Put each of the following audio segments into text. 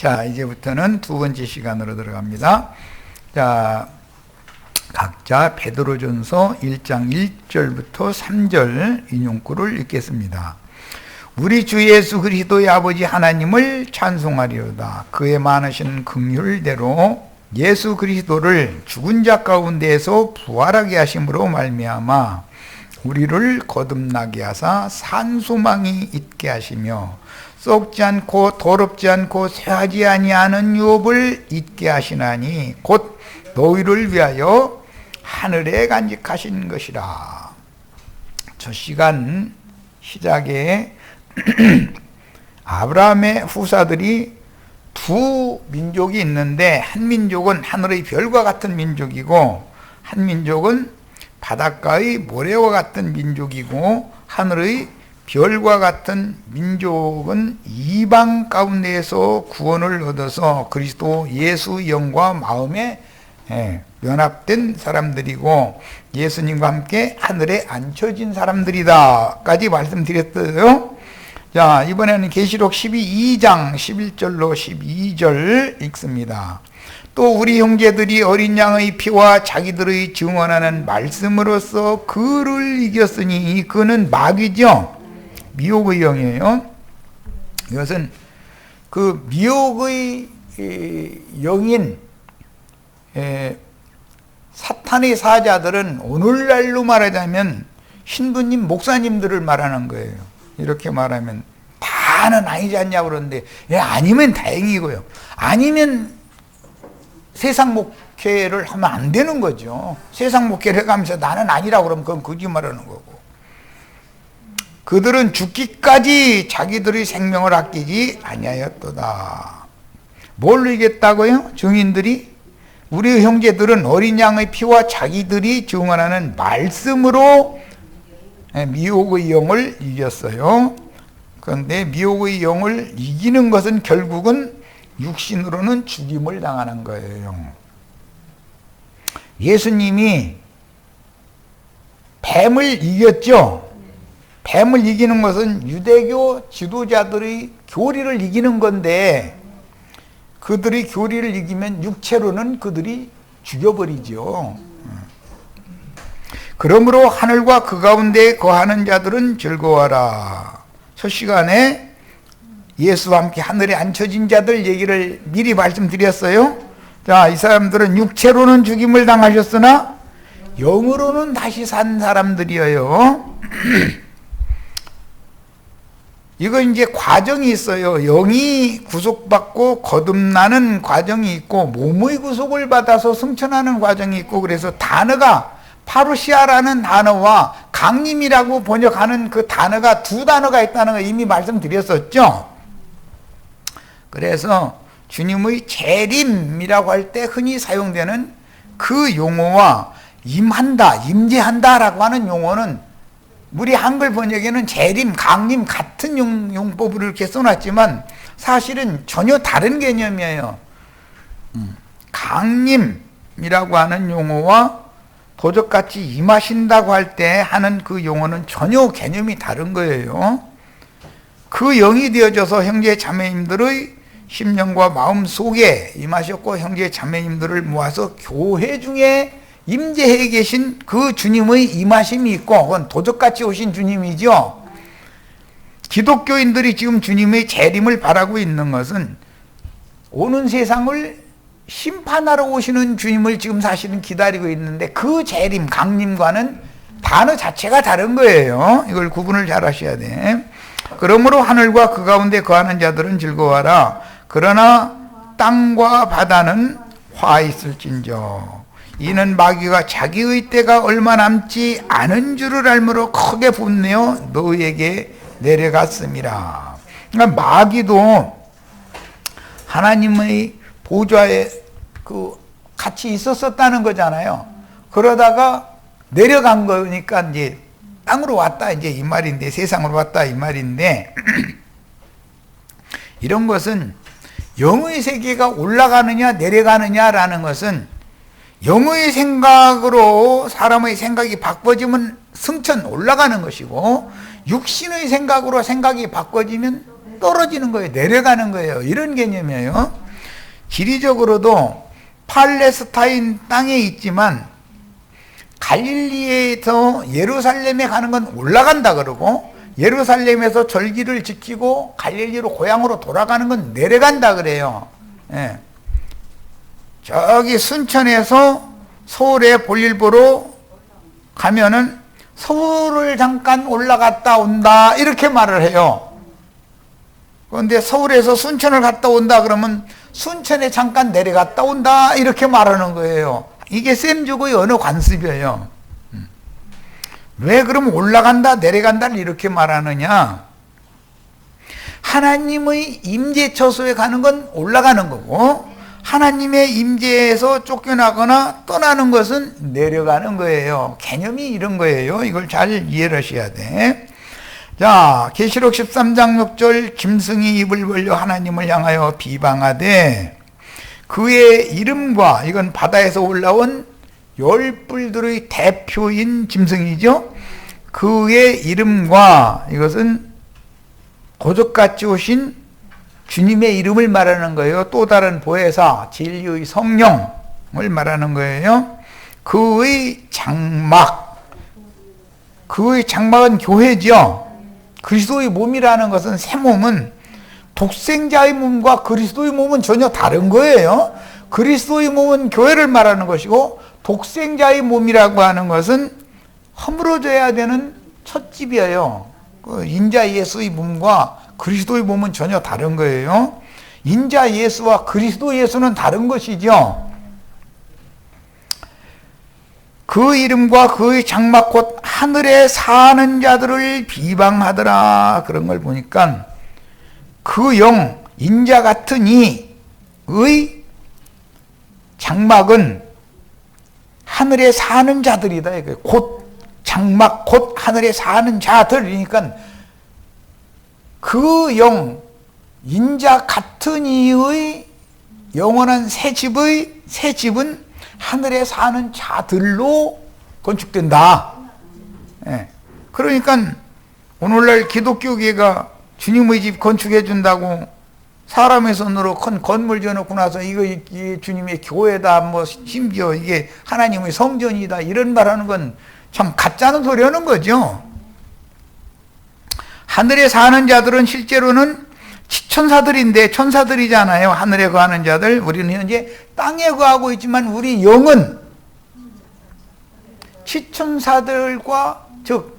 자, 이제부터는 두 번째 시간으로 들어갑니다. 자, 각자 베드로전서 1장 1절부터 3절 인용구를 읽겠습니다. 우리 주 예수 그리스도의 아버지 하나님을 찬송하리로다. 그의 많으신 긍휼대로 예수 그리스도를 죽은 자 가운데에서 부활하게 하심으로 말미암아 우리를 거듭나게 하사 산 소망이 있게 하시며 썩지 않고 더럽지 않고 쇠하지 아니하는 유업을 있게 하시나니 곧 너희를 위하여 하늘에 간직하신 것이라. 첫 시간 시작에 아브라함의 후사들이 두 민족이 있는데, 한 민족은 하늘의 별과 같은 민족이고 한 민족은 바닷가의 모래와 같은 민족이고, 하늘의 별과 같은 민족은 이방 가운데에서 구원을 얻어서 그리스도 예수 영과 마음에 연합된 사람들이고 예수님과 함께 하늘에 앉혀진 사람들이다 까지 말씀드렸어요. 자, 이번에는 계시록 12장 11절로 12절 읽습니다. 또 우리 형제들이 어린 양의 피와 자기들의 증언하는 말씀으로써 그를 이겼으니, 그는 마귀죠. 미혹의 영이에요. 이것은 그 미혹의 영인 사탄의 사자들은 오늘날로 말하자면 신부님, 목사님들을 말하는 거예요. 이렇게 말하면 다는 아니지 않냐고 그러는데, 아니면 다행이고요. 아니면 세상 목회를 하면 안 되는 거죠. 세상 목회를 해가면서 나는 아니라고 그러면 그건 거짓말하는 거고. 그들은 죽기까지 자기들의 생명을 아끼지 아니하였도다. 뭘 이겼다고요? 증인들이? 우리 형제들은 어린 양의 피와 자기들이 증언하는 말씀으로 미혹의 영을 이겼어요. 그런데 미혹의 영을 이기는 것은 결국은 육신으로는 죽임을 당하는 거예요. 예수님이 뱀을 이겼죠. 뱀을 이기는 것은 유대교 지도자들의 교리를 이기는 건데, 그들의 교리를 이기면 육체로는 그들이 죽여버리죠. 그러므로 하늘과 그 가운데 거하는 자들은 즐거워하라. 첫 시간에 예수와 함께 하늘에 앉혀진 자들 얘기를 미리 말씀드렸어요. 자, 이 사람들은 육체로는 죽임을 당하셨으나 영으로는 다시 산 사람들이에요. 이거 이제 과정이 있어요. 영이 구속받고 거듭나는 과정이 있고, 몸의 구속을 받아서 승천하는 과정이 있고, 그래서 단어가 파루시아라는 단어와 강림이라고 번역하는 그 단어가 두 단어가 있다는 거 이미 말씀드렸었죠. 그래서 주님의 재림이라고 할 때 흔히 사용되는 그 용어와 임한다, 임재한다라고 하는 용어는 우리 한글 번역에는 재림, 강림 같은 용법을 이렇게 써놨지만 사실은 전혀 다른 개념이에요. 강림이라고 하는 용어와 도적같이 임하신다고 할 때 하는 그 용어는 전혀 개념이 다른 거예요. 그 영이 되어져서 형제 자매님들의 심령과 마음 속에 임하셨고, 형제 자매님들을 모아서 교회 중에 임재해 계신 그 주님의 임하심이 있고, 그건 도적같이 오신 주님이죠. 기독교인들이 지금 주님의 재림을 바라고 있는 것은 오는 세상을 심판하러 오시는 주님을 지금 사실은 기다리고 있는데, 그 재림, 강림과는 단어 자체가 다른 거예요. 이걸 구분을 잘 하셔야 돼. 그러므로 하늘과 그 가운데 거하는 자들은 즐거워하라. 그러나 땅과 바다는 화 있을진저. 이는 마귀가 자기의 때가 얼마 남지 않은 줄을 알므로 크게 분내어 너희에게 내려갔습니다. 그러니까 마귀도 하나님의 보좌에 같이 있었었다는 거잖아요. 그러다가 내려간 거니까 이제 땅으로 왔다 이제 이 말인데, 세상으로 왔다 이 말인데, 이런 것은 영의 세계가 올라가느냐 내려가느냐라는 것은 영의 생각으로 사람의 생각이 바꿔지면 승천 올라가는 것이고, 육신의 생각으로 생각이 바꿔지면 떨어지는 거예요. 내려가는 거예요. 이런 개념이에요. 지리적으로도 팔레스타인 땅에 있지만 갈릴리에서 예루살렘에 가는 건 올라간다 그러고, 예루살렘에서 절기를 지키고 갈릴리로 고향으로 돌아가는 건 내려간다 그래요. 예. 저기 순천에서 서울에 볼일 보러 가면은 서울을 잠깐 올라갔다 온다 이렇게 말을 해요. 그런데 서울에서 순천을 갔다 온다 그러면 순천에 잠깐 내려갔다 온다 이렇게 말하는 거예요. 이게 셈주고의 언어 관습이에요. 왜 그럼 올라간다 내려간다를 이렇게 말하느냐? 하나님의 임재 처소에 가는 건 올라가는 거고, 하나님의 임재에서 쫓겨나거나 떠나는 것은 내려가는 거예요. 개념이 이런 거예요. 이걸 잘 이해를 하셔야 돼. 자, 계시록 13장 6절, 짐승이 입을 벌려 하나님을 향하여 비방하되 그의 이름과, 이건 바다에서 올라온 열불들의 대표인 짐승이죠. 그의 이름과, 이것은 고적같이 오신 주님의 이름을 말하는 거예요. 또 다른 보혜사, 진리의 성령을 말하는 거예요. 그의 장막, 그의 장막은 교회죠. 그리스도의 몸이라는 것은, 새 몸은 독생자의 몸과 그리스도의 몸은 전혀 다른 거예요. 그리스도의 몸은 교회를 말하는 것이고, 독생자의 몸이라고 하는 것은 허물어져야 되는 첫 집이에요. 그 인자 예수의 몸과 그리스도의 몸은 전혀 다른 거예요. 인자 예수와 그리스도 예수는 다른 것이죠. 그 이름과 그의 장막 곧 하늘에 사는 자들을 비방하더라. 그런 걸 보니까 그 영, 인자 같은 이의 장막은 하늘에 사는 자들이다. 곧 장막, 곧 하늘에 사는 자들이니까 그 영, 인자 같은 이의 영원한 새 집은 하늘에 사는 자들로 건축된다. 예. 그러니까 오늘날 기독교계가 주님의 집 건축해 준다고 사람의 손으로 큰 건물 지어놓고 나서 이게 주님의 교회다, 뭐 심지어 이게 하나님의 성전이다, 이런 말하는 건 참 가짜는 소리 하는 거죠. 하늘에 사는 자들은 실제로는 천사들인데, 천사들이잖아요. 하늘에 거하는 자들. 우리는 현재 땅에 거하고 있지만 우리 영은 지천사들과, 즉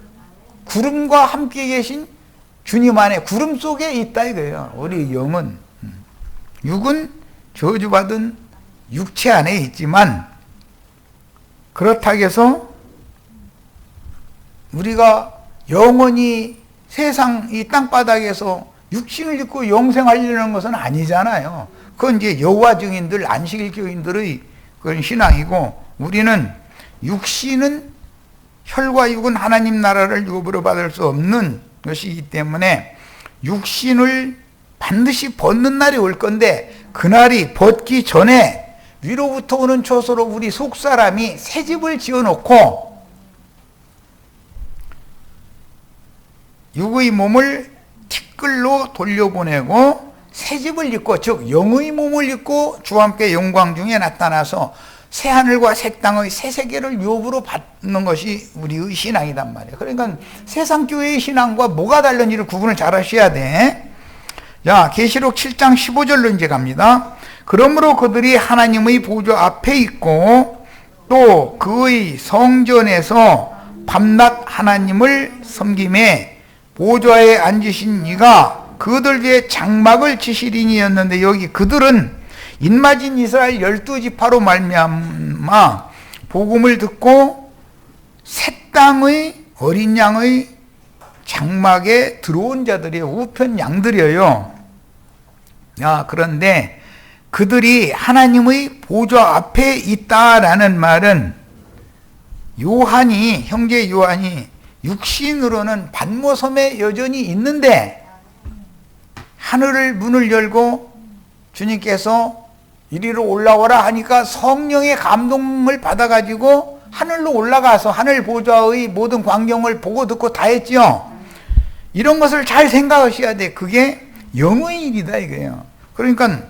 구름과 함께 계신 주님 안에 구름 속에 있다 이거예요. 우리 영은. 육은 저주받은 육체 안에 있지만, 그렇다고 해서 우리가 영원히 세상 이 땅바닥에서 육신을 입고 영생하려는 것은 아니잖아요. 그건 이제 여호와 증인들, 안식일 교인들의 그런 신앙이고, 우리는 육신은, 혈과 육은 하나님 나라를 유업으로 받을 수 없는 것이기 때문에 육신을 반드시 벗는 날이 올 건데, 그날이 벗기 전에 위로부터 오는 초소로 우리 속사람이 새 집을 지어놓고 육의 몸을 티끌로 돌려보내고 새 집을 입고, 즉 영의 몸을 입고 주와 함께 영광 중에 나타나서 새 하늘과 새 땅의 새 세계를 유업으로 받는 것이 우리의 신앙이단 말이에요. 그러니까 세상 교회의 신앙과 뭐가 다른지를 구분을 잘 하셔야 돼. 자, 계시록 7장 15절로 이제 갑니다. 그러므로 그들이 하나님의 보좌 앞에 있고 또 그의 성전에서 밤낮 하나님을 섬김에 보좌에 앉으신 이가 그들 위에 장막을 치시리니였는데, 여기 그들은 인마진 이스라엘 12지파로 말미암아 복음을 듣고 새 땅의 어린 양의 장막에 들어온 자들이에요. 우편 양들이에요. 야, 그런데 그들이 하나님의 보좌 앞에 있다라는 말은, 요한이, 형제 요한이 육신으로는 반모섬에 여전히 있는데 하늘을 문을 열고 주님께서 이리로 올라오라 하니까 성령의 감동을 받아가지고 하늘로 올라가서 하늘 보좌의 모든 광경을 보고 듣고 다 했죠. 이런 것을 잘 생각하셔야 돼. 그게 영의 일이다 이거예요. 그러니까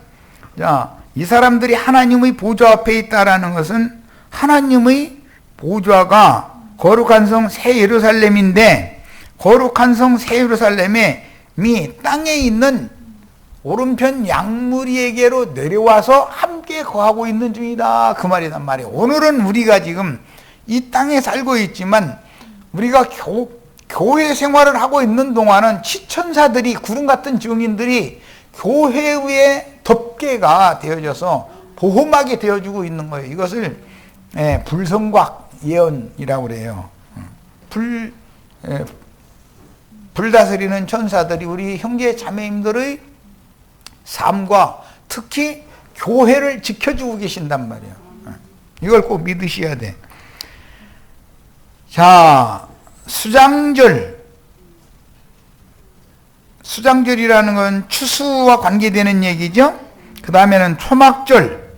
자, 이 사람들이 하나님의 보좌 앞에 있다라는 것은 하나님의 보좌가 거룩한 성 새 예루살렘인데, 거룩한 성 새 예루살렘에 땅에 있는 오른편 양무리에게로 내려와서 함께 거하고 있는 중이다 그 말이란 말이에요. 오늘은 우리가 지금 이 땅에 살고 있지만 우리가 교회 생활을 하고 있는 동안은 치천사들이, 구름 같은 증인들이 교회의 덮개가 되어져서 보호막이 되어주고 있는 거예요. 이것을 불성곽 예언이라고 그래요. 불다스리는 천사들이 우리 형제 자매님들의 삶과 특히 교회를 지켜주고 계신단 말이에요. 이걸 꼭 믿으셔야 돼. 자, 수장절이라는 건 추수와 관계되는 얘기죠. 그 다음에는 초막절,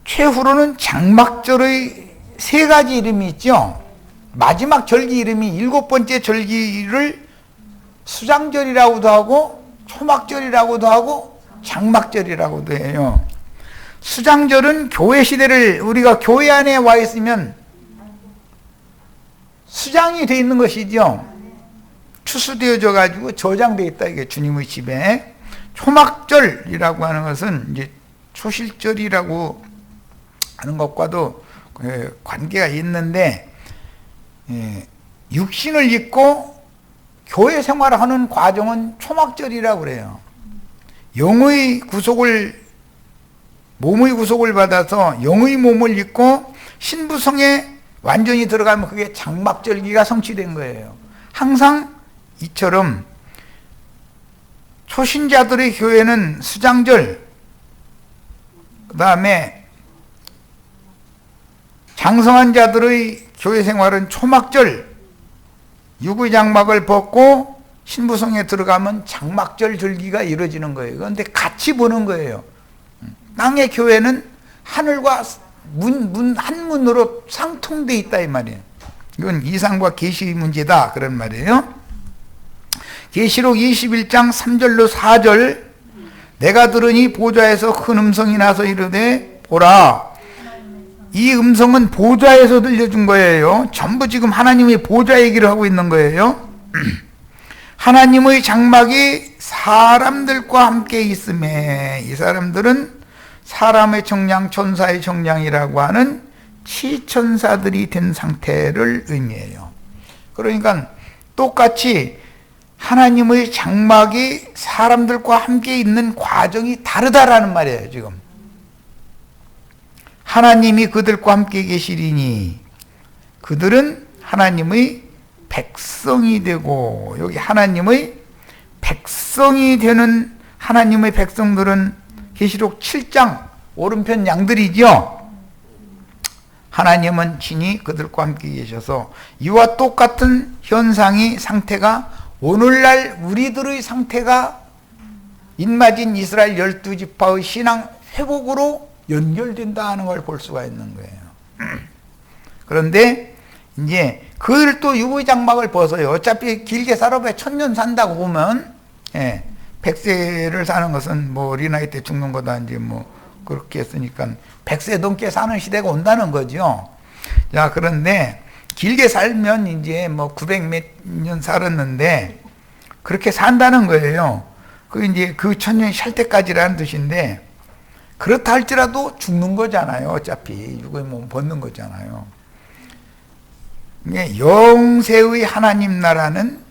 최후로는 장막절의 세 가지 이름이 있죠. 마지막 절기 이름이 7번째 절기를 수장절이라고도 하고 초막절이라고도 하고 장막절이라고도 해요. 수장절은 교회 시대를, 우리가 교회 안에 와 있으면 수장이 돼 있는 것이죠. 추수되어져 가지고 저장돼 있다 이게 주님의 집에. 초막절이라고 하는 것은 이제 초실절이라고 하는 것과도 관계가 있는데, 육신을 입고 교회 생활을 하는 과정은 초막절이라고 그래요. 영의 구속을, 몸의 구속을 받아서 영의 몸을 입고 신부성에 완전히 들어가면 그게 장막절기가 성취된 거예요. 항상 이처럼 초신자들의 교회는 수장절, 그 다음에 장성한 자들의 교회 생활은 초막절, 육의 장막을 벗고 신부성에 들어가면 장막절 절기가 이루어지는 거예요. 그런데 같이 보는 거예요. 땅의 교회는 하늘과 한 문으로 상통되어 있다 이 말이에요. 이건 이상과 계시의 문제다 그런 말이에요. 계시록 21장 3절로 4절, 내가 들으니 보좌에서 큰 음성이 나서 이르되 보라. 이 음성은 보좌에서 들려준 거예요. 전부 지금 하나님의 보좌 얘기를 하고 있는 거예요. 하나님의 장막이 사람들과 함께 있음에, 이 사람들은 사람의 정량, 천사의 정량이라고 하는 치천사들이 된 상태를 의미해요. 그러니까 똑같이 하나님의 장막이 사람들과 함께 있는 과정이 다르다라는 말이에요. 지금 하나님이 그들과 함께 계시리니 그들은 하나님의 백성이 되고, 여기 하나님의 백성이 되는 하나님의 백성들은 계시록 7장 오른편 양들이죠. 하나님은 친히 그들과 함께 계셔서 이와 똑같은 현상이, 상태가 오늘날 우리들의 상태가 인마진 이스라엘 12지파의 신앙 회복으로 연결된다는 걸 볼 수가 있는 거예요. 그런데 이제 그들 또 육의 장막을 벗어요. 어차피 길게 살아봐야 1000년 산다고 보면, 100세를 사는 것은 뭐 어린아이 때 죽는 거다 이제 뭐 그렇게 했으니까 100세 넘게 사는 시대가 온다는 거죠. 자, 그런데 길게 살면 이제 뭐 900 몇 년 살았는데 그렇게 산다는 거예요. 그 이제 그 1000년이 살 때까지라는 뜻인데, 그렇다 할지라도 죽는 거잖아요. 어차피 육의 몸 벗는 거잖아요. 영세의 하나님 나라는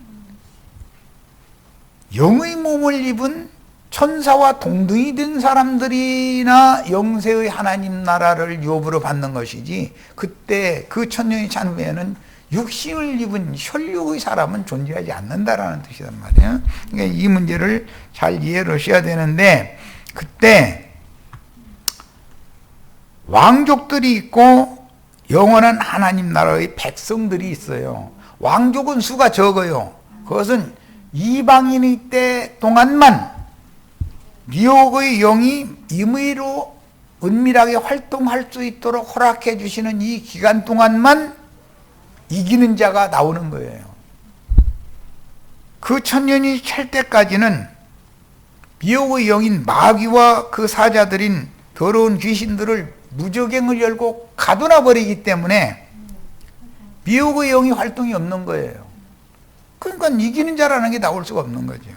영의 몸을 입은 천사와 동등이 된 사람들이나 영세의 하나님 나라를 유업으로 받는 것이지, 그때 그 1000년이 찬 후에는 육신을 입은 혈육의 사람은 존재하지 않는다라는 뜻이란 말이에요. 그러니까 이 문제를 잘 이해를 하셔야 되는데, 그때 왕족들이 있고 영원한 하나님 나라의 백성들이 있어요. 왕족은 수가 적어요. 그것은 이방인의 때 동안만 미혹의 영이 임의로 은밀하게 활동할 수 있도록 허락해 주시는 이 기간 동안만 이기는 자가 나오는 거예요. 그 1000년이 찰 때까지는 미혹의 영인 마귀와 그 사자들인 더러운 귀신들을 무저갱을 열고 가두나 버리기 때문에 미혹의 영이 활동이 없는 거예요. 그러니까 이기는 자라는 게 나올 수가 없는 거죠.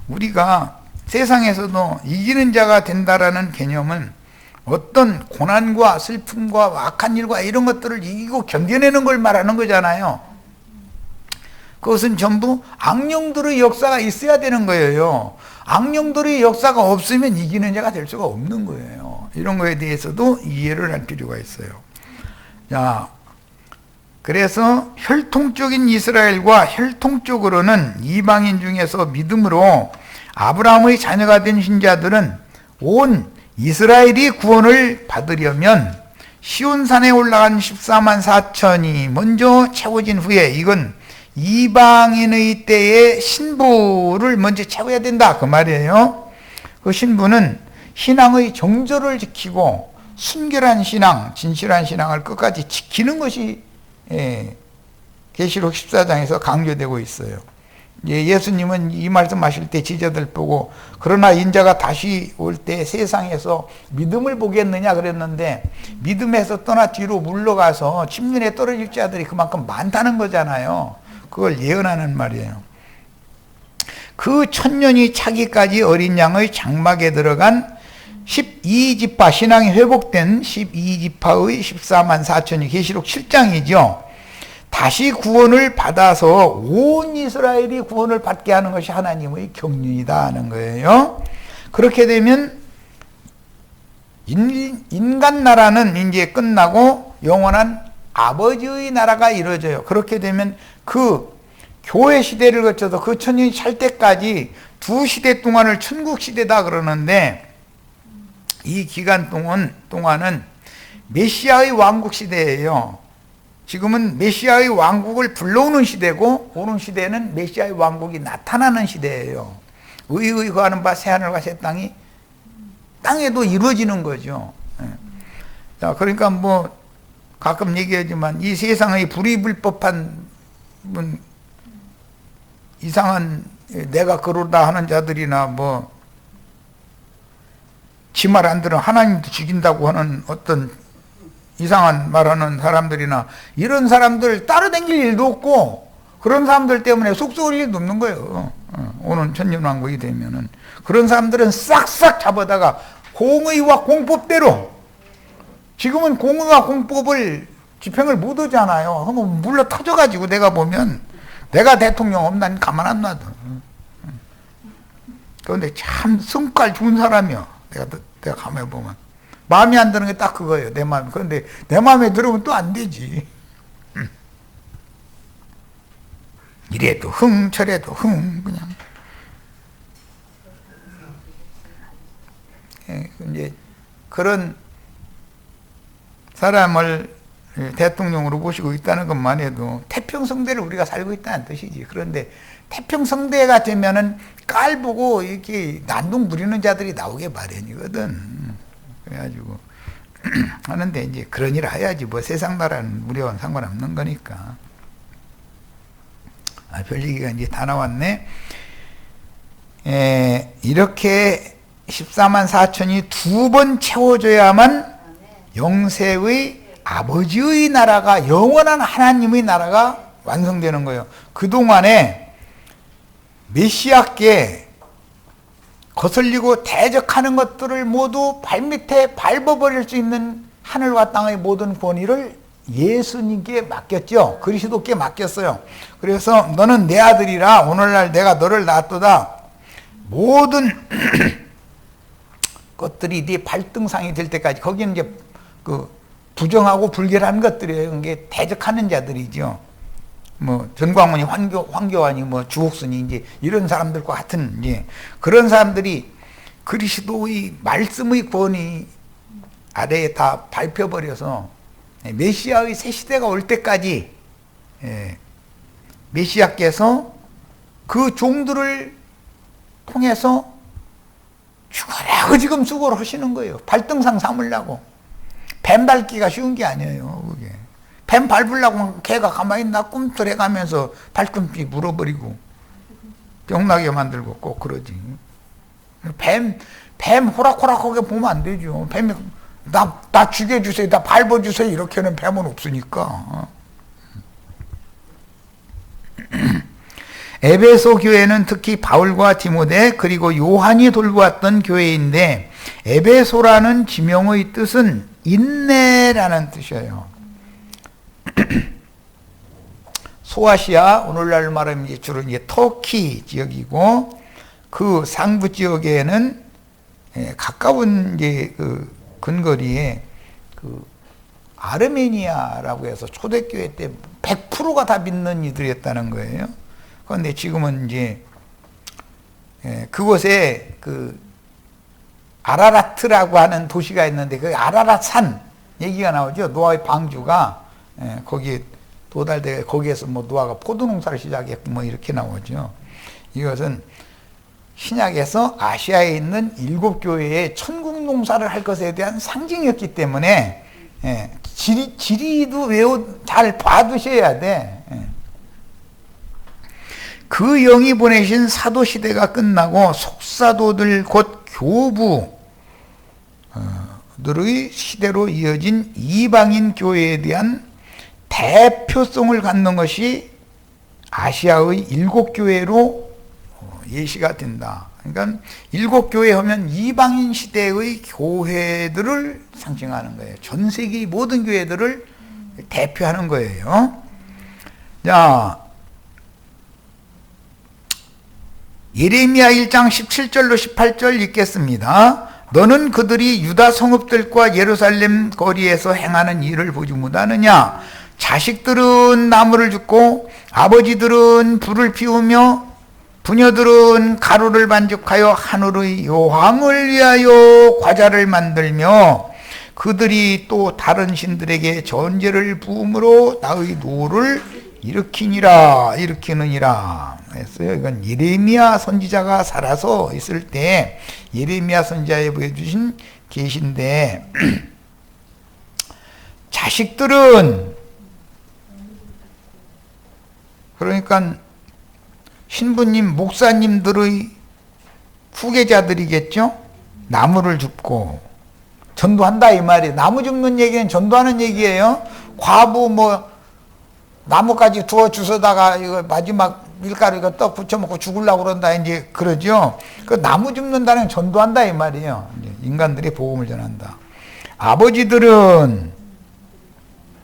우리가 세상에서도 이기는 자가 된다라는 개념은 어떤 고난과 슬픔과 악한 일과 이런 것들을 이기고 견뎌내는 걸 말하는 거잖아요. 그것은 전부 악령들의 역사가 있어야 되는 거예요. 악령들의 역사가 없으면 이기는 자가 될 수가 없는 거예요. 이런 거에 대해서도 이해를 할 필요가 있어요. 자, 그래서 혈통적인 이스라엘과 혈통적으로는 이방인 중에서 믿음으로 아브라함의 자녀가 된 신자들은 온 이스라엘이 구원을 받으려면 시온산에 올라간 14만 4천이 먼저 채워진 후에, 이건 이방인의 때에 신부를 먼저 채워야 된다 그 말이에요. 그 신부는 신앙의 정절을 지키고 순결한 신앙, 진실한 신앙을 끝까지 지키는 것이 계시록 14장에서 강조되고 있어요. 예수님은 이 말씀하실 때 지자들 보고 그러나 인자가 다시 올 때 세상에서 믿음을 보겠느냐 그랬는데, 믿음에서 떠나 뒤로 물러가서 침륜에 떨어질 자들이 그만큼 많다는 거잖아요. 그걸 예언하는 말이에요. 그 천년이 차기까지 어린 양의 장막에 들어간 12지파, 신앙이 회복된 12지파의 14만 4천이 계시록 7장이죠. 다시 구원을 받아서 온 이스라엘이 구원을 받게 하는 것이 하나님의 경륜이다 하는 거예요. 그렇게 되면 인간 나라는 이제 끝나고 영원한 아버지의 나라가 이루어져요. 그렇게 되면 그 교회 시대를 거쳐서 그 천년이 찰 때까지 두 시대 동안을 천국 시대다 그러는데, 이 기간 동안은 메시아의 왕국 시대예요. 지금은 메시아의 왕국을 불러오는 시대고, 오는 시대는 메시아의 왕국이 나타나는 시대예요. 의의 거하는 바 새하늘과 새 땅이 땅에도 이루어지는 거죠. 자, 그러니까 뭐 가끔 얘기하지만 이 세상의 불의불법한 이상한 내가 그러다 하는 자들이나 뭐 지 말 안 들으면 하나님도 죽인다고 하는 어떤 이상한 말하는 사람들이나 이런 사람들 따라다닐 일도 없고, 그런 사람들 때문에 속 썩을 일도 없는 거예요. 오는 천년왕국이 되면은 그런 사람들은 싹싹 잡아다가 공의와 공법대로, 지금은 공의와 공법을 집행을 못 하잖아요. 그러면 물러 터져가지고 내가 보면 내가 대통령 하면 난 가만 안 놔둬. 그런데 참 성깔 좋은 사람이야. 내가 가만히 보면 마음에 안 드는 게 딱 그거예요. 내 마음에. 그런데 내 마음에 들으면 또 안 되지. 이래도 흥, 저래도 흥, 그냥. 이제 그런 사람을 대통령으로 모시고 있다는 것만 해도 태평성대를 우리가 살고 있다는 뜻이지. 그런데 태평성대가 되면은 깔보고 이렇게 난동 부리는 자들이 나오게 마련이거든. 그래가지고 하는데 이제 그런 일 해야지. 뭐 세상 나라는 우리와는 상관없는 거니까. 별 얘기가 이제 다 나왔네. 이렇게 14만 4천이 두 번 채워져야만 영세의 아버지의 나라가, 영원한 하나님의 나라가 완성되는 거예요. 그동안에 메시아께 거슬리고 대적하는 것들을 모두 발밑에 밟아버릴 수 있는 하늘과 땅의 모든 권위를 예수님께 맡겼죠. 그리스도께 맡겼어요. 그래서 너는 내 아들이라 오늘날 내가 너를 낳았도다. 모든 것들이 네 발등상이 될 때까지, 거기는 이제 그 부정하고 불결한 것들이에요. 이게 대적하는 자들이죠. 뭐 전광훈이, 황교안이, 뭐 주옥순이 이제 이런 사람들과 같은 이제 그런 사람들이 그리스도의 말씀의 권위 아래에 다 밟혀버려서 메시아의 새 시대가 올 때까지 메시아께서 그 종들을 통해서 죽어라 지금 수고를 하시는 거예요. 발등상 삼으려고. 뱀 밟기가 쉬운 게 아니에요. 그게. 뱀 밟으려고 개가 가만히 있나 꿈틀해가면서 발꿈치 물어버리고 병나게 만들고 꼭 그러지. 뱀 호락호락하게 보면 안 되죠. 뱀이 나 죽여주세요, 나 밟아주세요 이렇게는 뱀은 없으니까. 에베소 교회는 특히 바울과 디모데 그리고 요한이 돌보았던 교회인데, 에베소라는 지명의 뜻은 인내라는 뜻이에요. 소아시아, 오늘날 말하면 주로 터키 지역이고, 그 상부 지역에는 가까운 그 근거리에 그 아르메니아라고 해서 초대교회 때 100%가 다 믿는 이들이었다는 거예요. 그런데 지금은 이제 그곳에 그 아라라트라고 하는 도시가 있는데, 그 아라랏 산 얘기가 나오죠. 노아의 방주가 거기에 도달돼, 거기에서 뭐 노아가 포도농사를 시작했고 뭐 이렇게 나오죠. 이것은 신약에서 아시아에 있는 7교회의 천국 농사를 할 것에 대한 상징이었기 때문에 지리도 잘 봐두셔야 돼. 그 영이 보내신 사도 시대가 끝나고 속사도들 곧 교부들의 시대로 이어진 이방인 교회에 대한 대표성을 갖는 것이 아시아의 7교회로 예시가 된다. 그러니까 7교회 하면 이방인 시대의 교회들을 상징하는 거예요. 전 세계의 모든 교회들을 대표하는 거예요. 자, 예레미야 1장 17절로 18절 읽겠습니다. 너는 그들이 유다 성읍들과 예루살렘 거리에서 행하는 일을 보지 못하느냐? 자식들은 나무를 줍고 아버지들은 불을 피우며 부녀들은 가루를 반죽하여 하늘의 여왕을 위하여 과자를 만들며 그들이 또 다른 신들에게 전제를 부음으로 나의 노를 일으키느니라. 했어요. 이건 예레미야 선지자가 살아서 있을 때 예레미야 선지자에 보여주신 계시인데, 자식들은 그러니까 신부님, 목사님들의 후계자들이겠죠? 나무를 줍고 전도한다 이 말이에요. 나무 줍는 얘기는 전도하는 얘기예요. 과부 뭐 나무까지 두어 주워다가 이거 마지막 밀가루 이거 떡 부쳐 먹고 죽으려고 그런다 이제 그러죠. 그 나무 줍는다는 전도한다 이 말이에요. 인간들이 복음을 전한다. 아버지들은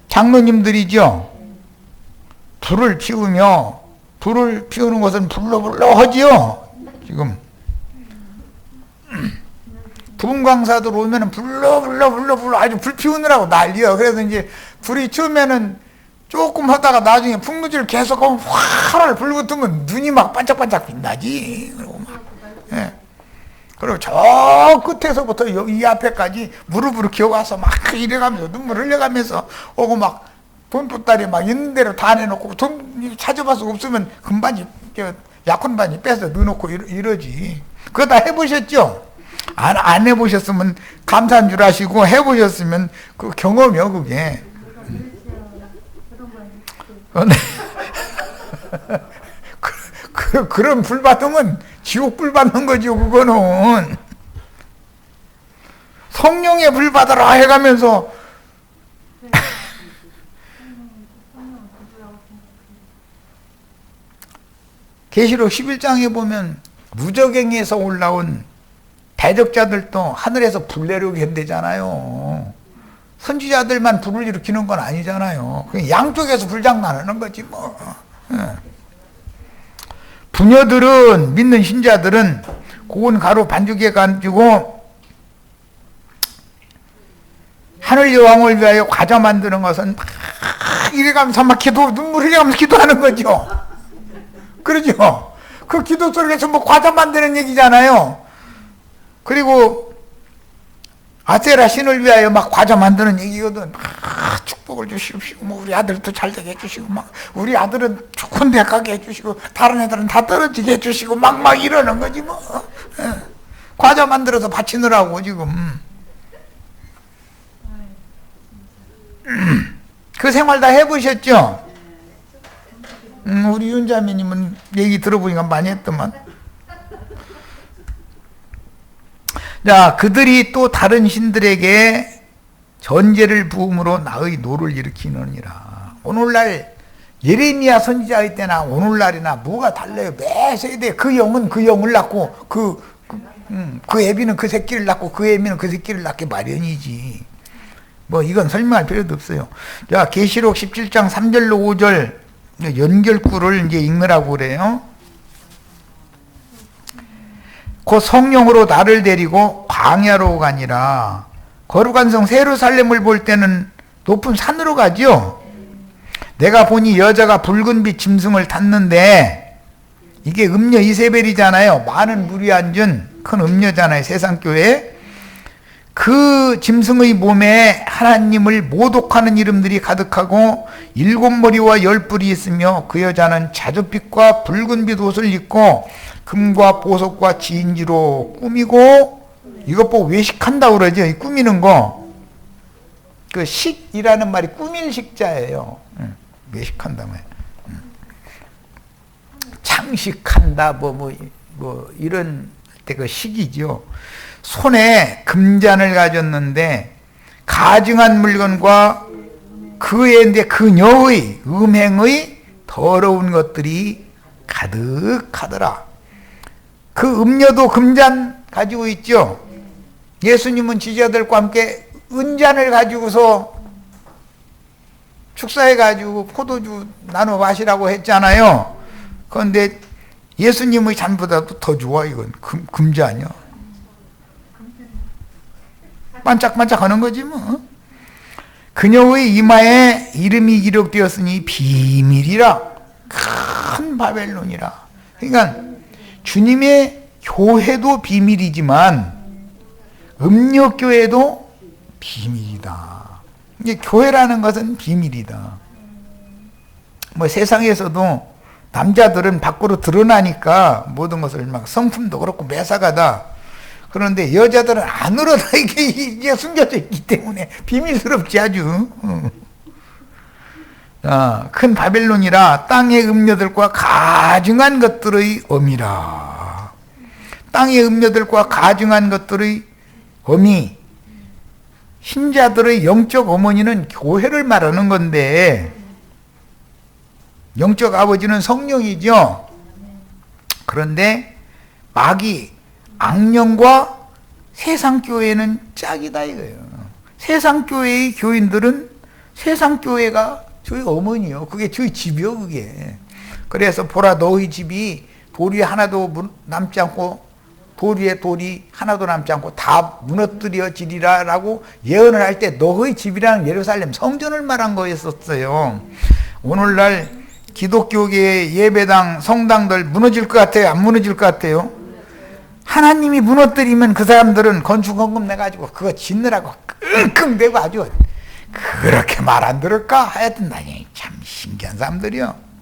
장로님들이죠. 불을 피우며, 불을 피우는 것은 불러불러 하지요. 지금 부흥강사들 오면은 불러 아주 불 피우느라고 난리야. 그래서 이제 불이 처음에는 조금 하다가 나중에 풍무지를 계속 하면 화를 불 붙으면 눈이 막 반짝반짝 빛나지. 그리고 막, 예. 그리고 저 끝에서부터 이 앞에까지 무릎으로 기어가서 막 이래가면서 눈물 흘려가면서 오고 막 돈보따리 막 있는 대로 다 내놓고 돈 찾아봐서 없으면 금반지, 약혼반지 빼서 넣어놓고 이러지. 그거 다 해보셨죠? 안 해보셨으면 감사한 줄 아시고 해보셨으면 그 경험이요, 그게. 그런 불 받으면 지옥 불 받는 거죠, 그거는. 성령의 불 받아라 해가면서 계시록 11장에 보면 무적행에서 올라온 대적자들도 하늘에서 불 내려오게 한대잖아요. 선지자들만 불을 일으키는 건 아니잖아요. 양쪽에서 불장난하는 거지 뭐. 부녀들은, 믿는 신자들은 고운 가루 반죽에 가지고 하늘 여왕을 위하여 과자 만드는 것은 막 이래가면서 막 눈물 흘려가면서 기도하는 거죠. 그러죠. 그 기도 속에서 뭐 과자 만드는 얘기잖아요. 그리고 아세라 신을 위하여 막 과자 만드는 얘기거든. 축복을 주시고, 뭐 우리 아들도 잘 되게 해주시고, 막 우리 아들은 좋은 데 가게 해주시고, 다른 애들은 다 떨어지게 해주시고, 막 이러는 거지 뭐. 과자 만들어서 바치느라고 지금. 그 생활 다 해보셨죠? 우리 윤자매님은 얘기 들어보니까 많이 했더만. 자, 그들이 또 다른 신들에게 전제를 부음으로 나의 노를 일으키느니라. 오늘날 예레미야 선지자의 때나 오늘날이나 뭐가 달라요? 매 세대 그 영은 그 영을 낳고 그 애비는 그 새끼를 낳고 그 애비는 그 새끼를 낳게 마련이지. 뭐 이건 설명할 필요도 없어요. 자, 계시록 17장 3절로 5절 연결구를 이제 읽느라고 그래요. 곧 성령으로 나를 데리고 광야로 가니라. 거룩한 성 예루살렘을 볼 때는 높은 산으로 가죠. 내가 보니 여자가 붉은 빛 짐승을 탔는데, 이게 음녀 이세벨이잖아요. 많은 물이 앉은 큰 음녀잖아요. 세상교회. 그 짐승의 몸에 하나님을 모독하는 이름들이 가득하고 7머리와 10뿔이 있으며, 그 여자는 자줏빛과 붉은빛 옷을 입고 금과 보석과 진지로 꾸미고, 이것 보고 외식한다고 그러죠. 이 꾸미는 거. 그 식이라는 말이 꾸밀 식자예요. 외식한다 말이야. 창식한다 뭐 이런 때 그 식이죠. 손에 금잔을 가졌는데 가증한 물건과 그의 그녀의 음행의 더러운 것들이 가득하더라. 그 음녀도 금잔 가지고 있죠. 예수님은 지자들과 함께 은잔을 가지고서 축사해 가지고 포도주 나눠 마시라고 했잖아요. 그런데 예수님의 잔보다도 더 좋아. 이건 금잔이요. 반짝반짝 하는 거지 뭐. 그녀의 이마에 이름이 기록되었으니 비밀이라. 큰 바벨론이라. 그러니까 주님의 교회도 비밀이지만 음력교회도 비밀이다. 이제 교회라는 것은 비밀이다. 뭐 세상에서도 남자들은 밖으로 드러나니까 모든 것을 막 성품도 그렇고 매사가다. 그런데 여자들은 안으로 다 이게 숨겨져 있기 때문에 비밀스럽지 아주. 큰 바벨론이라 땅의 음녀들과 가증한 것들의 엄이라. 땅의 음녀들과 가증한 것들의 엄이, 신자들의 영적 어머니는 교회를 말하는 건데, 영적 아버지는 성령이죠. 그런데 마귀, 악령과 세상교회는 짝이다 이거예요. 세상교회의 교인들은 세상교회가 저희 어머니요. 그게 저희 집이요, 그게. 그래서 보라, 너희 집이 돌이 하나도 남지 않고, 돌 위에 돌이 하나도 남지 않고 다 무너뜨려지리라 라고 예언을 할 때 너희 집이라는 예루살렘 성전을 말한 거였었어요. 오늘날 기독교계의 예배당, 성당들 무너질 것 같아요? 안 무너질 것 같아요? 하나님이 무너뜨리면 그 사람들은 건축헌금 내가지고 그거 짓느라고 끙끙대고 아주 그렇게 말 안 들을까? 하여튼 나니 참 신기한 사람들이요.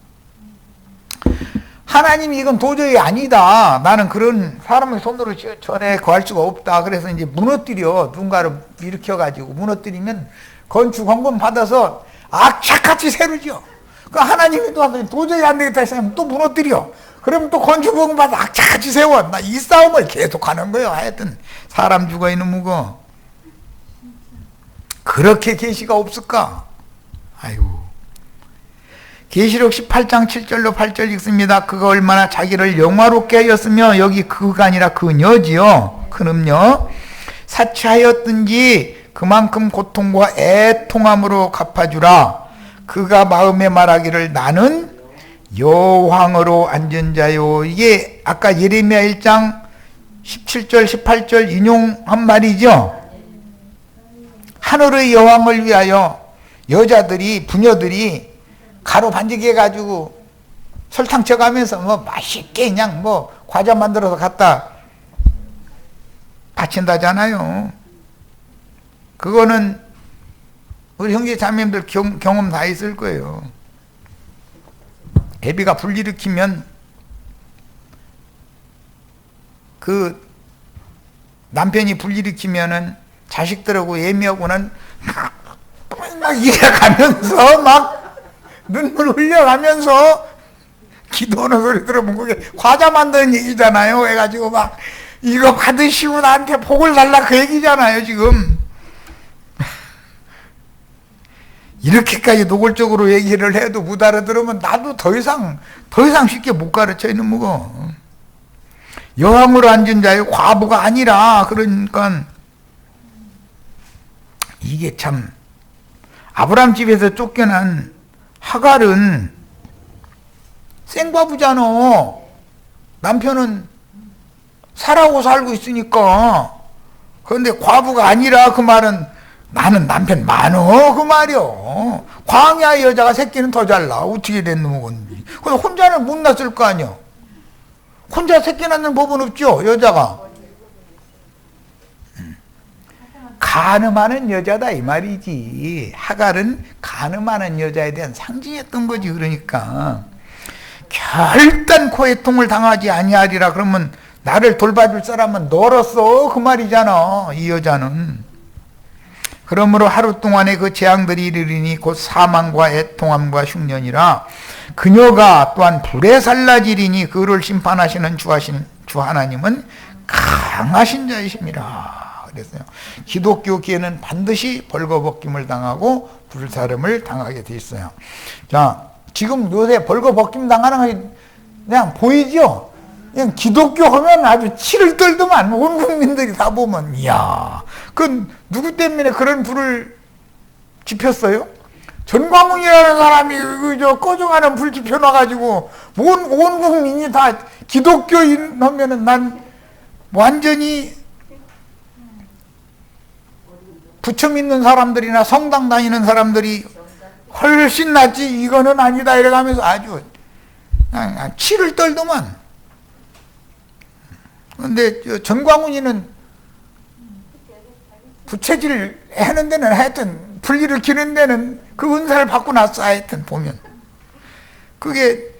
하나님이 이건 도저히 아니다. 나는 그런 사람의 손으로 전에 구할 수가 없다. 그래서 이제 무너뜨려. 누군가를 일으켜가지고 무너뜨리면 건축헌금 받아서 악착같이 세우죠. 그 하나님이 또 도저히 안 되겠다 했으면 또 무너뜨려. 그러면 또 건축헌금 받아 악착같이 세워. 나 이 싸움을 계속 하는 거예요. 하여튼 사람 죽어 있는 무거. 그렇게 계시가 없을까? 아이고. 계시록 18장 7절로 8절 읽습니다. 그가 얼마나 자기를 영화롭게 하였으며, 여기 그가 아니라 그녀지요. 큰 음녀. 사치하였든지 그만큼 고통과 애통함으로 갚아주라. 그가 마음에 말하기를 나는 여왕으로 앉은 자요. 이게 아까 예레미야 1장 17절 18절 인용한 말이죠. 하늘의 여왕을 위하여 여자들이, 부녀들이 가루 반죽 해가지고 설탕 쳐가면서 뭐 맛있게 그냥 뭐 과자 만들어서 갖다 바친다잖아요. 그거는 우리 형제 자매님들 경험 다 있을 거예요. 애비가 불일으키면 그 남편이 불일으키면은 자식들하고 애미하고는 막 이래가면서 막 눈물 흘려가면서 기도하는 소리 들어보면 그게 과자 만드는 얘기잖아요. 해가지고 막 이거 받으시고 나한테 복을 달라 그 얘기잖아요 지금. 이렇게까지 노골적으로 얘기를 해도 못 알아들으면 나도 더 이상 쉽게 못 가르쳐 이놈거. 여왕으로 앉은 자의 과부가 아니라. 그러니까 이게 참, 아브람 집에서 쫓겨난 하갈은 생과부잖아. 남편은 사라고 살고 있으니까. 그런데 과부가 아니라 그 말은 나는 남편 많어 그 말이요. 광야 여자가 새끼는 더 잘 낳아. 어떻게 된 놈은. 그럼 혼자는 못 낳았을 거 아니요. 혼자 새끼 낳는 법은 없죠 여자가. 가늠하는 여자다 이 말이지. 하갈은 가늠하는 여자에 대한 상징이었던 거지. 그러니까 결단코 애통을 당하지 아니하리라. 그러면 나를 돌봐줄 사람은 너로서 그 말이잖아 이 여자는. 그러므로 하루 동안에 그 재앙들이 이르리니 곧 사망과 애통함과 흉년이라. 그녀가 또한 불에 살라지리니 그를 심판하시는 주 하나님은 강하신 자이심이라. 그랬어요. 기독교계는 반드시 벌거벗김을 당하고 불사름을 당하게 돼 있어요. 자, 지금 요새 벌거벗김 당하는 거 그냥 보이죠? 그냥 기독교 하면 아주 치를 떨더만 온 국민들이 다 보면. 이야, 그 누구 때문에 그런 불을 지폈어요? 전광훈이라는 사람이 저 꺼져가는 불 지펴놔가지고 온 국민이 다 기독교인 하면은 난 완전히 부처 믿는 사람들이나 성당 다니는 사람들이 훨씬 낫지 이거는 아니다 이래가면서 아주 그냥 치를 떨더만. 그런데 전광훈이는 부채질 하는 데는 하여튼 불 일으키는 데는 그 은사를 받고 났어. 하여튼 보면 그게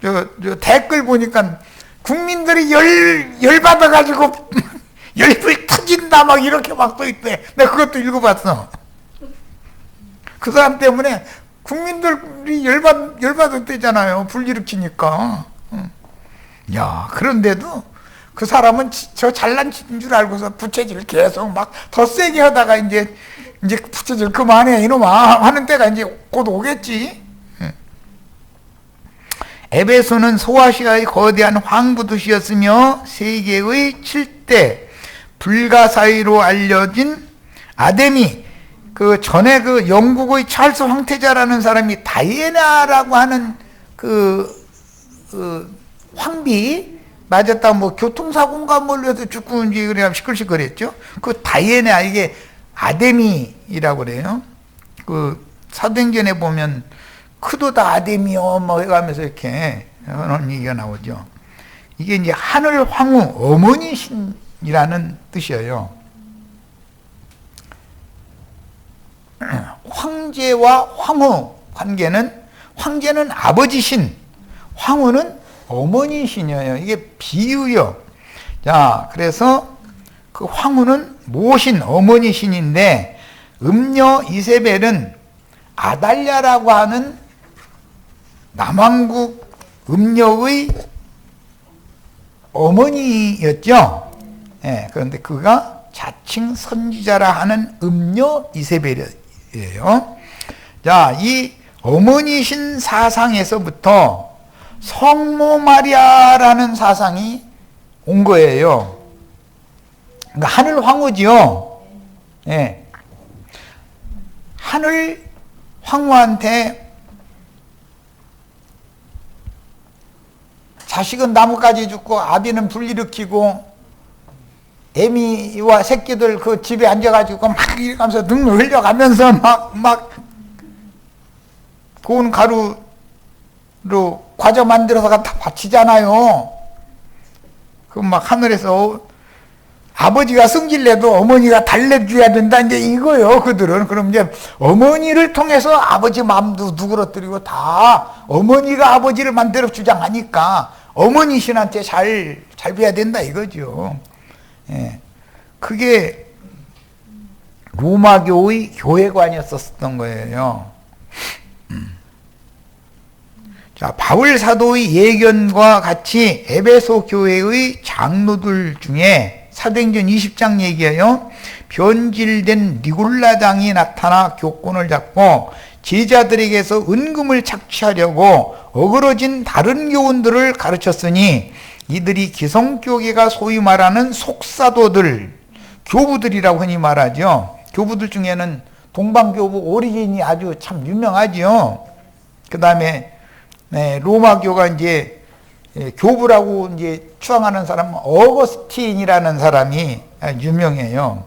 저 댓글 보니까 국민들이 열 받아가지고 열불 터진다 막 이렇게 막 써있대. 내가 그것도 읽어봤어. 그 사람 때문에 국민들이 열받았대잖아요 불 일으키니까. 야, 그런데도 그 사람은 저 잘난 줄 알고서 부채질 계속 막 더 세게 하다가 이제 부채질 그만해 이놈아 하는 때가 이제 곧 오겠지. 에베소는 소아시아의 거대한 황부 도시였으며 세계의 7대 불가사의로 알려진 아데미, 그 전에 그 영국의 찰스 황태자라는 사람이 다이애나라고 하는 그 황비 맞았다 뭐 교통사고인가 뭘로 해서 죽고인지 그래 시끌시끌했죠. 그 다이애나 이게 아데미라고 그래요. 그 사도행전에 보면 크도다 아데미요 뭐 해가면서 이렇게 하는 얘기가 나오죠. 이게 이제 하늘 황후 어머니 신이라는 뜻이에요. 황제와 황후 관계는 황제는 아버지 신, 황후는 어머니 신이에요. 이게 비유요. 자, 그래서 그 황후는 모신 어머니 신인데 음녀 이세벨은 아달랴라고 하는 남왕국 음녀의 어머니였죠. 예, 그런데 그가 자칭 선지자라 하는 음녀 이세벨이에요. 자, 이 어머니신 사상에서부터 성모 마리아라는 사상이 온 거예요. 그러니까 하늘 황후지요. 예. 하늘 황후한테 자식은 나뭇가지 죽고 아비는 불 일으키고 애미와 새끼들 그 집에 앉아가지고 막 이러면서 눈물 흘려가면서 막 고운 가루로 과자 만들어서 다 바치잖아요. 그 막 하늘에서 아버지가 승질내도 어머니가 달래줘야 된다 이제 이거요. 그들은 그럼 이제 어머니를 통해서 아버지 마음도 누그러뜨리고 다 어머니가 아버지를 만들어 주장하니까 어머니 신한테 잘 배야 된다 이거죠. 예. 그게 로마교의 교회관이었었던 거예요. 자, 바울 사도의 예견과 같이 에베소 교회의 장로들 중에 사도행전 20장 얘기해요. 변질된 니골라당이 나타나 교권을 잡고 제자들에게서 은금을 착취하려고 어그러진 다른 교훈들을 가르쳤으니 이들이 기성교계가 소위 말하는 속사도들, 교부들이라고 흔히 말하죠. 교부들 중에는 동방교부 오리겐이 아주 참 유명하죠. 그 다음에 로마교가 이제 교부라고 이제 추앙하는 사람은 어거스틴이라는 사람이 유명해요.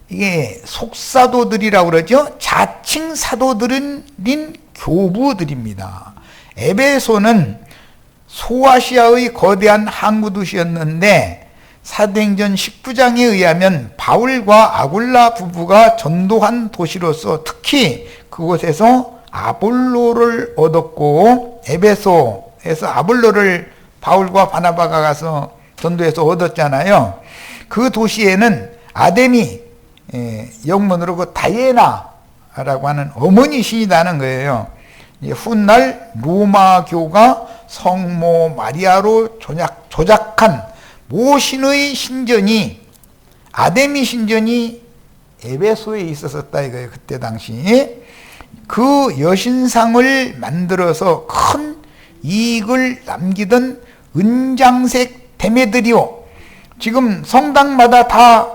이게 속사도들이라고 그러죠. 자칭 사도들인 교부들입니다. 에베소는 소아시아의 거대한 항구 도시였는데 사도행전 19장에 의하면 바울과 아굴라 부부가 전도한 도시로서 특히 그곳에서 아볼로를 얻었고, 에베소에서 아볼로를 바울과 바나바가 가서 전도해서 얻었잖아요. 그 도시에는 아데미, 영문으로 그 다이애나라고 하는 어머니 신이 나는 거예요. 훗날 로마교가 성모 마리아로 조작한 모신의 신전이, 아데미 신전이 에베소에 있었다 이거예요. 그때 당시. 그 여신상을 만들어서 큰 이익을 남기던 은장색 데메드리오, 지금 성당마다 다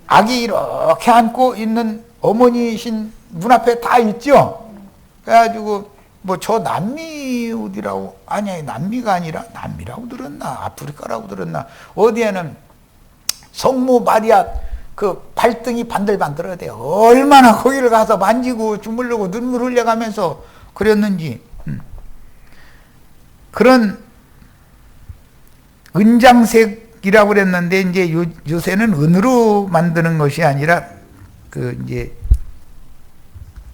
아기 이렇게 안고 있는 어머니신 문 앞에 다 있죠. 그래가지고 뭐 저 남미 어디라고, 아니 남미가 아니라, 남미라고 들었나 아프리카라고 들었나, 어디에는 성모 마리아 그 발등이 반들반들하대. 얼마나 거기를 가서 만지고 주물르고 눈물 흘려가면서 그랬는지. 그런 은장색이라고 그랬는데 이제 요새는 은으로 만드는 것이 아니라 그 이제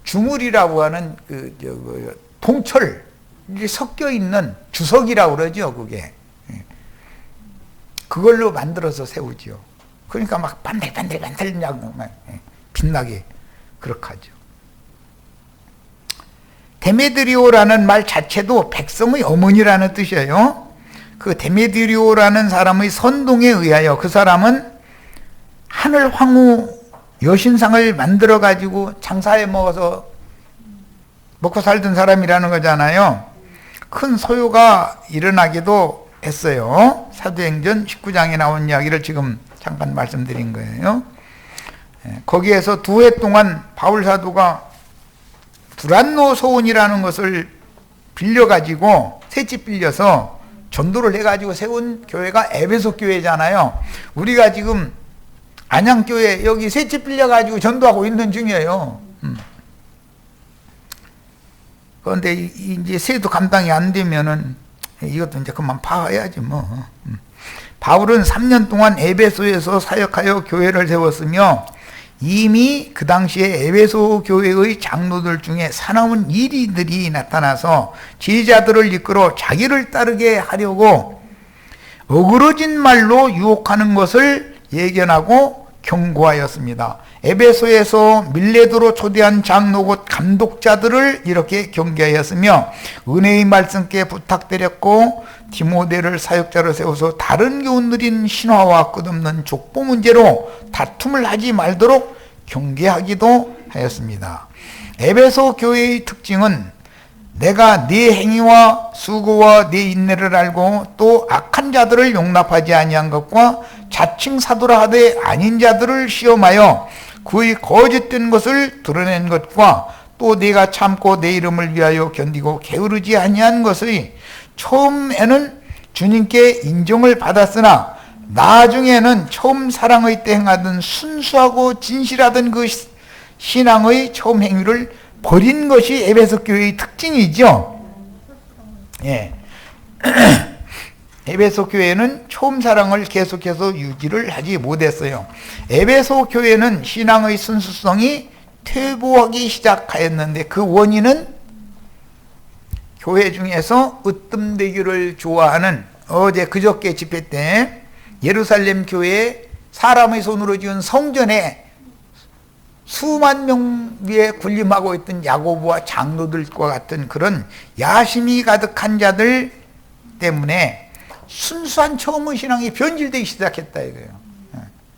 주물이라고 하는 그 동철 이게 섞여 있는 주석이라고 그러죠. 그게 그걸로 만들어서 세우죠. 그러니까 막 반들반들 빛나게 그렇게 하죠. 데메드리오라는 말 자체도 백성의 어머니라는 뜻이에요. 그 데메드리오라는 사람의 선동에 의하여 그 사람은 하늘 황후 여신상을 만들어 가지고 장사해 먹어서 먹고 살던 사람이라는 거잖아요. 큰 소요가 일어나기도 했어요. 사도행전 19장에 나온 이야기를 지금 잠깐 말씀드린 거예요. 거기에서 2해 동안 바울 사도가 두란노 소원이라는 것을 빌려가지고 새집 빌려서 전도를 해가지고 세운 교회가 에베소 교회잖아요. 우리가 지금 안양교회 여기 새집 빌려가지고 전도하고 있는 중이에요. 그런데 이제 세도 감당이 안 되면은 이것도 이제 그만 파야지 뭐. 바울은 3년 동안 에베소에서 사역하여 교회를 세웠으며 이미 그 당시에 에베소 교회의 장로들 중에 사나운 이리들이 나타나서 제자들을 이끌어 자기를 따르게 하려고 어그러진 말로 유혹하는 것을 예견하고 경고하였습니다. 에베소에서 밀레도로 초대한 장로 곧 감독자들을 이렇게 경계하였으며 은혜의 말씀께 부탁드렸고 디모데를 사역자로 세워서 다른 교훈 느린 신화와 끝없는 족보 문제로 다툼을 하지 말도록 경계하기도 하였습니다. 에베소 교회의 특징은 내가 네 행위와 수고와 네 인내를 알고 또 악한 자들을 용납하지 아니한 것과 자칭 사도라 하되 아닌 자들을 시험하여 그의 거짓된 것을 드러낸 것과 또 네가 참고 내 이름을 위하여 견디고 게으르지 아니한 것의 처음에는 주님께 인정을 받았으나 나중에는 처음 사랑의 때 행하던 순수하고 진실하던 그 신앙의 처음 행위를 버린 것이 에베소 교회의 특징이죠. 예. 에베소 교회는 처음 사랑을 계속해서 유지를 하지 못했어요. 에베소 교회는 신앙의 순수성이 퇴보하기 시작하였는데 그 원인은 교회 중에서 으뜸되기를 좋아하는 어제 그저께 집회 때 예루살렘 교회에 사람의 손으로 지은 성전에 수만 명 위에 군림하고 있던 야고보와 장로들과 같은 그런 야심이 가득한 자들 때문에 순수한 처음의 신앙이 변질되기 시작했다 이거예요.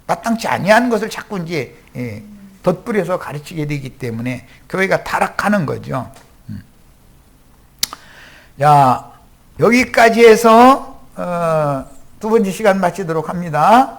마땅치 아니한 것을 자꾸 이제 덧부려서 가르치게 되기 때문에 교회가 타락하는 거죠. 자, 여기까지 해서 두 번째 시간 마치도록 합니다.